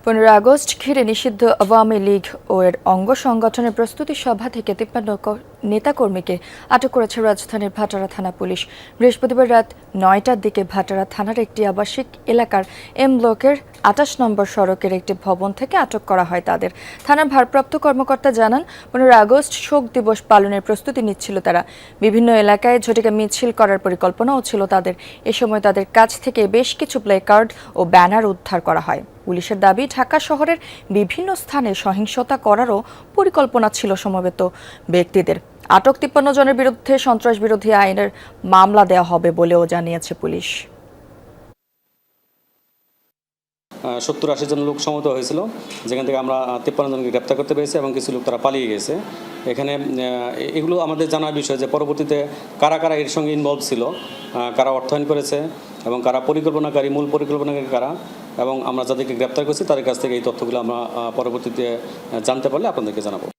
15 August ঘিরে নিষিদ্ধ আওয়ামী লীগ ও এর অঙ্গ সংগঠনের প্রস্তুতি সভা থেকে 53 নেতাকর্মীকে আটক করেছে রাজধানীর ভাটারা থানা পুলিশ। বৃহস্পতিবার রাত 9টার দিকে ভাটারা থানার একটি আবাসিক এলাকার এম ব্লকের 28 নম্বর সড়কের একটি ভবন থেকে আটক করা হয় তাদের। থানার ভারপ্রাপ্ত কর্মকর্তা জানান, 15 আগস্ট শোক দিবস পালনের প্রস্তুতি নিচ্ছিল তারা। বিভিন্ন এলাকায় ঝটিকা মিছিল করার পরিকল্পনাও ছিল তাদের। এ সময় তাদের কাছ থেকে বেশ কিছু প্লেকার্ড ও ব্যানার উদ্ধার করা হয়। পুলিশের দাবি, ঢাকা শহরের বিভিন্ন স্থানে সহিংসতা করারও পরিকল্পনা ছিল সমবেত ব্যক্তিদের। আটক 53 জনের বিরুদ্ধে সন্ত্রাস বিরোধী আইনের মামলা দেওয়া হবে বলেও জানিয়েছে পুলিশ। 70-80 জন লোক সমবেত হয়েছিল, যেখান থেকে আমরা 53 জনকে গ্রেপ্তার করতে পেরেছি এবং কিছু লোক তারা পালিয়ে গেছে। এখানে এগুলো আমাদের জানার বিষয় যে পরবর্তীতে কারা কারা এর সঙ্গে ইনভলভ ছিল, কারা অর্থায়ন করেছে এবং কারা পরিকল্পনাকারী, মূল পরিকল্পনাকারী কারা, এবং আমরা যাদেরকে গ্রেপ্তার করছি তাদের কাছ থেকে এই তথ্যগুলো আমরা পরবর্তীতে জানতে পারলে আপনাদেরকে জানাবো।